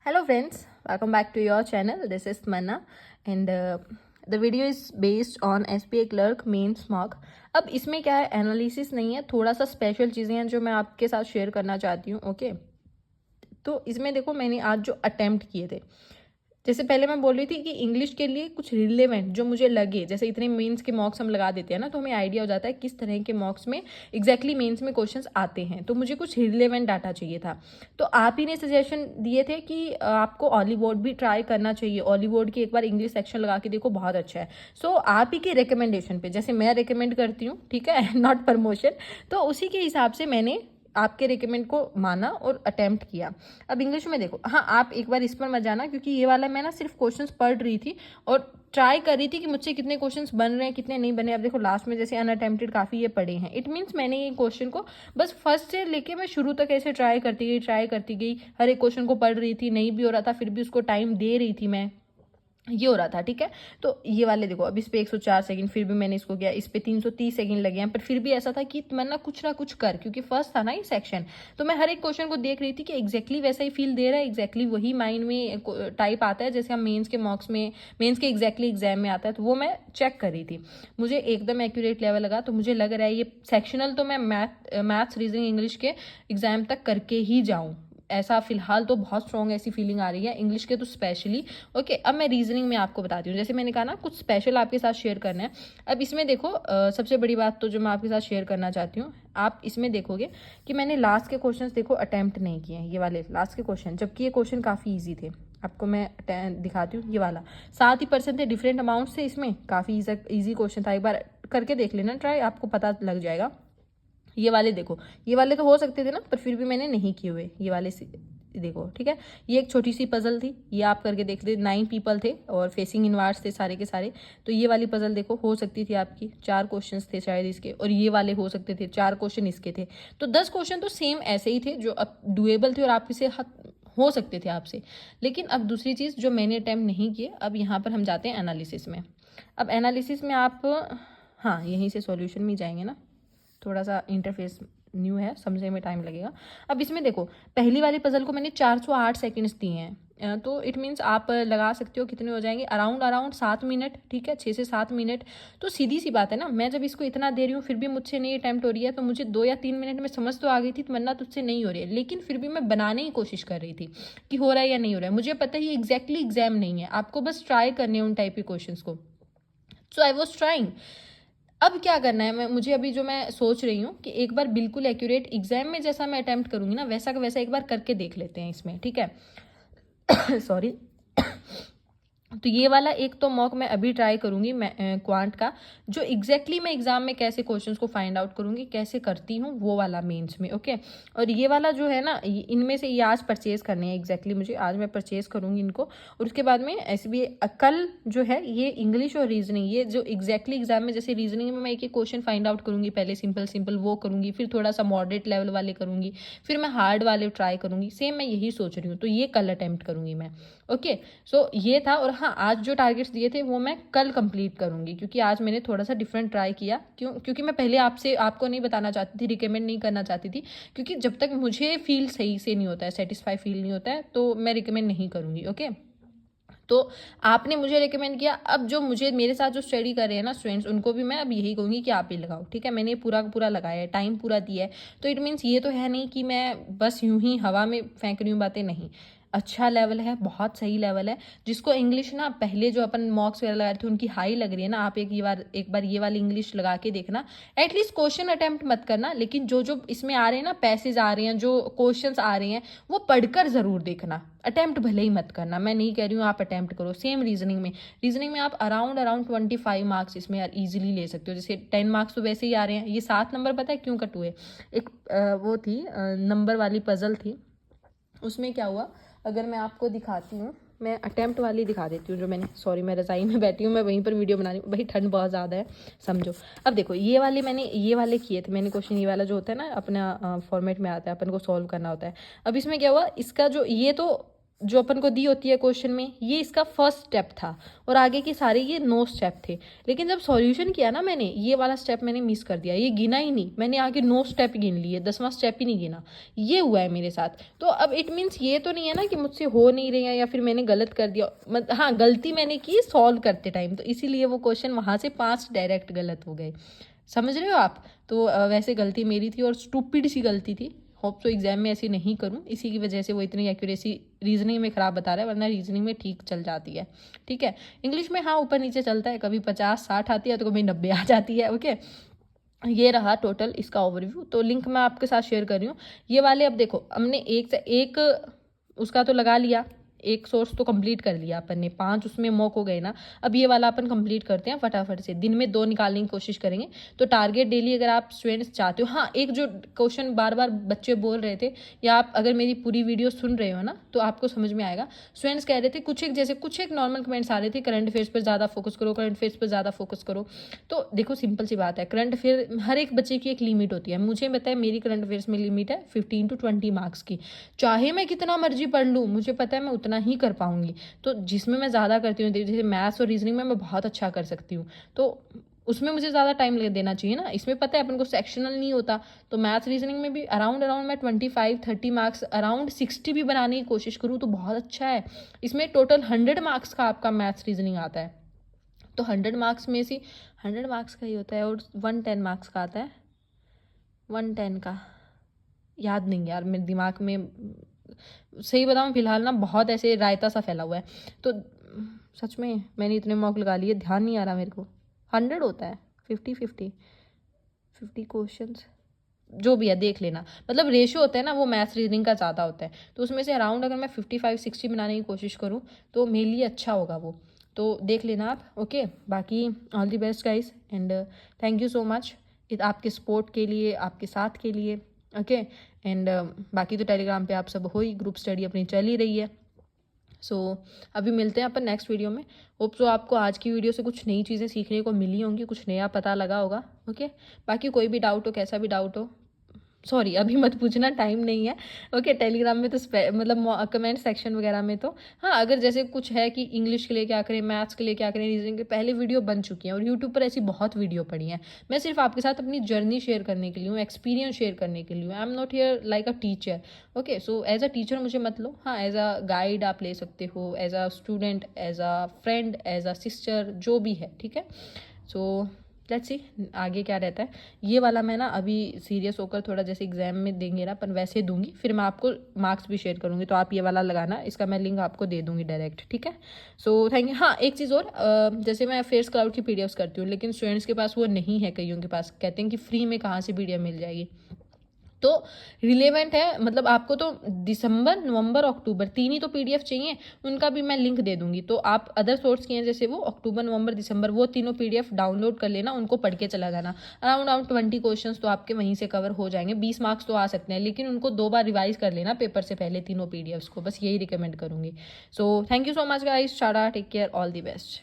Hello friends, welcome back to your channel. This is Manna and the video is based on SPA clerk mains mock. अब इसमें क्या है, analysis नहीं है, थोड़ा सा स्पेशल चीज़ें हैं जो मैं आपके साथ शेयर करना चाहती हूँ. ओके, तो इसमें देखो मैंने आज जो अटेम्प्ट किए थे, जैसे पहले मैं बोल रही थी कि इंग्लिश के लिए कुछ रिलेवेंट जो मुझे लगे, जैसे इतने मेंस के मॉक्स हम लगा देते हैं ना, तो हमें आइडिया हो जाता है किस तरह के मॉक्स में एग्जैक्टली मेंस में क्वेश्चंस आते हैं. तो मुझे कुछ रिलेवेंट डाटा चाहिए था. तो आप ही ने सजेशन दिए थे कि आपको ऑलीवुड भी ट्राई करना चाहिए. ऑलीवुड की एक बार इंग्लिश सेक्शन लगा के देखो, बहुत अच्छा है. सो आप ही की रिकमेंडेशन पे, जैसे मैं रिकमेंड करती हूँ, ठीक है, नॉट प्रमोशन, तो उसी के हिसाब से मैंने आपके रिकमेंड को माना और अटेम्प्ट किया. अब इंग्लिश में देखो, हाँ आप एक बार इस पर मत जाना, क्योंकि ये वाला मैं ना सिर्फ क्वेश्चंस पढ़ रही थी और ट्राई कर रही थी कि मुझसे कितने क्वेश्चंस बन रहे हैं कितने नहीं बने. अब देखो लास्ट में जैसे अनअटेम्प्टेड काफ़ी ये पड़े हैं, इट मीन्स मैंने ये क्वेश्चन को बस फर्स्ट से लेके मैं शुरू तक ऐसे ट्राई करती गई, हर एक क्वेश्चन को पढ़ रही थी. नहीं भी हो रहा था फिर भी उसको टाइम दे रही थी मैं, ये हो रहा था. ठीक है, तो ये वाले देखो, अब इस पे 104 सेकंड, फिर भी मैंने इसको किया, इस पे 330 सेकंड लगे हैं, पर फिर भी ऐसा था कि मैं ना कुछ कर, क्योंकि फर्स्ट था ना ये सेक्शन, तो मैं हर एक क्वेश्चन को देख रही थी कि एग्जैक्टली वैसा ही फील दे रहा है, एग्जैक्टली वही माइंड में टाइप आता है जैसे हम मेंस के मॉक्स में, मेंस के एग्जैक्टली एग्जाम में आता है, तो वो मैं चेक कर रही थी. मुझे एकदम एक्यूरेट लेवल लगा, तो मुझे लग रहा है ये सेक्शनल तो मैं मैथ्स रीजनिंग इंग्लिश के एग्जाम तक करके ही जाऊँ. ऐसा फिलहाल तो बहुत स्ट्रॉन्ग ऐसी फीलिंग आ रही है, इंग्लिश के तो स्पेशली. ओके, अब मैं रीजनिंग में आपको बताती हूँ. जैसे मैंने कहा ना, कुछ स्पेशल आपके साथ शेयर करना है. अब इसमें देखो, सबसे बड़ी बात तो जो मैं आपके साथ शेयर करना चाहती हूँ, आप इसमें देखोगे कि मैंने लास्ट के क्वेश्चंस देखो अटेम्प्ट नहीं किए हैं, ये वाले लास्ट के क्वेश्चन, जबकि ये क्वेश्चन काफ़ी ईजी थे. आपको मैं दिखाती हूँ, ये वाला 7% थे, डिफरेंट अमाउंट थे इसमें, काफ़ी ईजी क्वेश्चन था. एक बार करके देख लेना ट्राई, आपको पता लग जाएगा. ये वाले देखो, ये वाले तो हो सकते थे ना, पर फिर भी मैंने नहीं किए हुए. ये वाले देखो, ठीक है, ये एक छोटी सी पजल थी, ये आप करके देख ले. 9 पीपल थे और फेसिंग इनवर्स थे सारे के सारे. तो ये वाली पजल देखो, हो सकती थी आपकी. 4 क्वेश्चंस थे शायद इसके, और ये वाले हो सकते थे 4 क्वेश्चन इसके थे. तो 10 क्वेश्चन तो सेम ऐसे ही थे जो अब डुएबल थे और आपके से हो सकते थे आपसे. लेकिन अब दूसरी चीज़ जो मैंने अटैम्प्ट नहीं किए, अब यहाँ पर हम जाते हैं एनालिसिस में. अब एनालिसिस में आप, हाँ यहीं से सॉल्यूशन में जाएंगे ना, थोड़ा सा इंटरफेस न्यू है, समझने में टाइम लगेगा. अब इसमें देखो, पहली वाली पजल को मैंने 408 सेकंड्स दिए हैं, तो इट मीन्स आप लगा सकते हो कितने हो जाएंगे, अराउंड 7 मिनट. ठीक है, 6 से 7 मिनट. तो सीधी सी बात है ना, मैं जब इसको इतना दे रही हूँ फिर भी मुझसे नहीं अटैम्प्ट हो रही है, तो मुझे 2 या 3 मिनट में समझ तो आ गई थी, वरना तुझसे नहीं हो रही है, लेकिन फिर भी मैं बनाने की कोशिश कर रही थी कि हो रहा है या नहीं हो रहा है. मुझे पता है ये एग्जैक्टली एग्जाम नहीं है, आपको बस ट्राई करने हैं उन टाइप के क्वेश्चन को. सो आई वॉज ट्राइंग. अब क्या करना है, मुझे अभी जो मैं सोच रही हूँ कि एक बार बिल्कुल एक्यूरेट एग्जाम में जैसा मैं अटेम्प्ट करूँगी ना, वैसा का वैसा एक बार करके देख लेते हैं इसमें. ठीक है, सॉरी. तो ये वाला एक तो मॉक मैं अभी ट्राई करूंगी, मैं क्वांट का, जो एग्जैक्टली मैं एग्जाम में कैसे क्वेश्चंस को फाइंड आउट करूंगी, कैसे करती हूँ, वो वाला मेंस में. ओके, और ये वाला जो है ना, इनमें से ये आज परचेज करने हैं एग्जैक्टली मुझे, आज मैं परचेज करूंगी इनको. और उसके बाद में ऐसे भी कल जो है ये इंग्लिश और रीजनिंग, ये जो एग्जैक्टली एग्जाम में, जैसे रीजनिंग में मैं एक एक क्वेश्चन फाइंड आउट करूंगी, पहले सिंपल वो करूंगी, फिर थोड़ा सा मॉडरेट लेवल वाले करूंगी, फिर मैं हार्ड वाले ट्राई करूंगी. सेम मैं यही सोच रही हूँ, तो ये कल अटेम्प्ट करूंगी मैं. ओके, सो ये था. और हाँ, आज जो टारगेट्स दिए थे वो मैं कल कंप्लीट करूंगी, क्योंकि आज मैंने थोड़ा सा डिफरेंट ट्राई किया. क्योंकि मैं पहले आपको नहीं बताना चाहती थी, रिकमेंड नहीं करना चाहती थी, क्योंकि जब तक मुझे फील सही से नहीं होता है, सेटिस्फाई फील नहीं होता है, तो मैं रिकमेंड नहीं करूंगी. ओके, तो आपने मुझे रिकमेंड किया, अब जो मुझे मेरे साथ जो स्टडी कर रहे हैं ना स्टूडेंट्स, उनको भी मैं अब यही कहूँगी कि आप ही लगाओ. ठीक है, मैंने पूरा पूरा लगाया है, टाइम पूरा दिया है, तो इट मीन्स ये तो है नहीं कि मैं बस यूं ही हवा में फेंक रही हूँ बातें, नहीं. अच्छा लेवल है, बहुत सही लेवल है. जिसको इंग्लिश ना पहले जो अपन मॉक्स वगैरह लगाए थे उनकी हाई लग रही है ना, आप एक बार ये वाली इंग्लिश लगा के देखना. एटलीस्ट क्वेश्चन अटेम्प्ट मत करना, लेकिन जो जो इसमें आ रहे हैं ना, पैसेज आ रहे हैं, जो क्वेश्चंस आ रहे हैं, वो पढ़कर ज़रूर देखना. अटेम्प्ट भले ही मत करना, मैं नहीं कह रही हूँ आप अटेम्प्ट करो. सेम रीजनिंग में आप अराउंड 25 मार्क्स इसमें यार ईजिली ले सकते हो. जैसे 10 मार्क्स तो वैसे ही आ रहे हैं. ये 7 नंबर पता है क्यों कट हुए, एक वो थी नंबर वाली पजल थी, उसमें क्या हुआ, अगर मैं आपको दिखाती हूँ, मैं अटेम्प्ट वाली दिखा देती हूँ जो मैंने, सॉरी मैं रज़ाई में बैठी हूँ, मैं वहीं पर वीडियो बना रही हूँ भाई, ठंड बहुत ज़्यादा है समझो. अब देखो ये वाले मैंने ये वाले किए थे मैंने क्वेश्चन, ये वाला जो होता है ना अपना फॉर्मेट में आता है, अपन को सॉल्व करना होता है. अब इसमें क्या हुआ, इसका जो ये तो जो अपन को दी होती है क्वेश्चन में, ये इसका फर्स्ट स्टेप था और आगे के सारे ये 9 स्टेप थे। लेकिन जब सॉल्यूशन किया ना मैंने, ये वाला स्टेप मैंने मिस कर दिया, ये गिना ही नहीं, मैंने आगे 9 स्टेप गिन लिए, 10वां स्टेप ही नहीं गिना। ये हुआ है मेरे साथ। तो अब इट मीन्स ये तो नहीं है ना कि मुझसे हो नहीं रही है या फिर मैंने गलत कर दिया। हाँ, गलती मैंने की सॉल्व करते टाइम, तो इसीलिए वो क्वेश्चन वहाँ से 5 डायरेक्ट गलत हो गए। समझ रहे हो आप? तो वैसे गलती मेरी थी और स्टूपिड सी गलती थी। होप सो एग्जाम में ऐसी नहीं करूं, इसी की वजह से वो इतनी एक्यूरेसी रीजनिंग में ख़राब बता रहा है, वरना रीजनिंग में ठीक चल जाती है। ठीक है, इंग्लिश में हाँ ऊपर नीचे चलता है, कभी 50-60 आती है तो कभी 90 आ जाती है। ओके, ये रहा टोटल इसका ओवरव्यू। तो लिंक मैं आपके साथ शेयर कर रही हूँ। ये वाले अब देखो, हमने एक से एक उसका तो लगा लिया, एक सोर्स तो कंप्लीट कर लिया अपन ने, 5 उसमें मॉक हो गए ना। अब ये वाला अपन कंप्लीट करते हैं फटाफट से, दिन में 2 निकालने की कोशिश करेंगे। तो टारगेट डेली अगर आप स्टूडेंट्स चाहते हो, हाँ एक जो क्वेश्चन बार बार बच्चे बोल रहे थे, या आप अगर मेरी पूरी वीडियो सुन रहे हो ना तो आपको समझ में आएगा। स्टूडेंट्स कह रहे थे कुछ एक नॉर्मल कमेंट्स आ रहे थे, करंट अफेयर्स पर ज़्यादा फोकस करो, करंट अफेयर्स पर ज़्यादा फोकस करो। तो देखो सिंपल सी बात है, करंट अफेयर हर एक बच्चे की एक लिमिट होती है। मुझे पता है मेरी करंट अफेयर्स में लिमिट है 15 to 20 मार्क्स की। चाहे मैं कितना मर्जी पढ़ लूँ, मुझे पता है मैं उतना ही कर पाऊंगी। तो जिसमें मैं ज़्यादा करती हूँ, जैसे मैथ्स और रीजनिंग में मैं बहुत अच्छा कर सकती हूँ, तो उसमें मुझे ज़्यादा टाइम देना चाहिए ना। इसमें पता है अपन को सेक्शनल नहीं होता, तो मैथ्स रीजनिंग में भी अराउंड मैं 25-30 मार्क्स, अराउंड 60 भी बनाने की कोशिश करूँ तो बहुत अच्छा है। इसमें टोटल 100 मार्क्स का आपका मैथ्स रीजनिंग आता है। तो 100 मार्क्स में से 100 मार्क्स का ही होता है और 110 मार्क्स का आता है। 110 का याद नहीं यार मेरे दिमाग में, सही बताऊँ फिलहाल ना बहुत ऐसे रायता सा फैला हुआ है। तो सच में मैंने इतने मॉक लगा लिए, ध्यान नहीं आ रहा मेरे को। 100 होता है, 50 क्वेश्चन जो भी है देख लेना। मतलब रेशियो होता है ना वो मैथ्स रीजनिंग का ज़्यादा होता है, तो उसमें से अराउंड अगर मैं 55-60 बनाने की कोशिश करूँ तो मेरे लिए अच्छा होगा वो। तो देख लेना आप। ओके, बाकी all the best guys and thank you so much आपके सपोर्ट के लिए, आपके साथ के लिए। ओके एंड बाकी तो टेलीग्राम पे आप सब हो ही, ग्रुप स्टडी अपनी चल ही रही है। सो अभी मिलते हैं अपन नेक्स्ट वीडियो में। होप सो आपको आज की वीडियो से कुछ नई चीज़ें सीखने को मिली होंगी, कुछ नया पता लगा होगा। ओके, बाकी कोई भी डाउट हो, कैसा भी डाउट हो, सॉरी अभी मत पूछना, टाइम नहीं है। ओके, टेलीग्राम में तो मतलब कमेंट सेक्शन वगैरह में तो हाँ, अगर जैसे कुछ है कि इंग्लिश के लिए क्या करें, मैथ्स के लिए क्या करें, रीजनिंग के पहले वीडियो बन चुकी हैं और यूट्यूब पर ऐसी बहुत वीडियो पड़ी हैं। मैं सिर्फ आपके साथ अपनी जर्नी शेयर करने के लिए हूँ, एक्सपीरियंस शेयर करने के लिए हूँ। I am not here like a teacher. Okay, so as a teacher मुझे मत लो, हाँ एज अ गाइड आप ले सकते हो, as a student, as a friend, as a sister, जो भी है। ठीक है, सो लेट्स सी आगे क्या रहता है। ये वाला मैं ना अभी सीरियस होकर थोड़ा जैसे एग्जाम में देंगे ना अपन वैसे दूंगी, फिर मैं आपको मार्क्स भी शेयर करूंगी, तो आप ये वाला लगाना, इसका मैं लिंक आपको दे दूंगी डायरेक्ट। ठीक है, सो थैंक यू। हाँ एक चीज़ और, जैसे मैं फेस क्लाउड की पीडीएफ्स करती हूँ, लेकिन स्टूडेंट्स के पास वो नहीं है, कईयों के पास कहते हैं कि फ्री में कहाँ से पीडीएफ मिल जाएगी। तो रिलेवेंट है, मतलब आपको तो दिसंबर, नवंबर, अक्टूबर 3 ही तो पीडीएफ चाहिए, उनका भी मैं लिंक दे दूंगी। तो आप अदर सोर्स किए हैं जैसे वो अक्टूबर, नवंबर, दिसंबर, वो तीनों पीडीएफ डाउनलोड कर लेना, उनको पढ़ के चला जाना। अराउंड 20 क्वेश्चंस तो आपके वहीं से कवर हो जाएंगे, 20 मार्क्स तो आ सकते हैं, लेकिन उनको 2 बार रिवाइज कर लेना पेपर से पहले तीनों पीडीएफ्स को, बस यही रिकमेंड करूंगी। So thank you so much guys, tata, take care, all the best.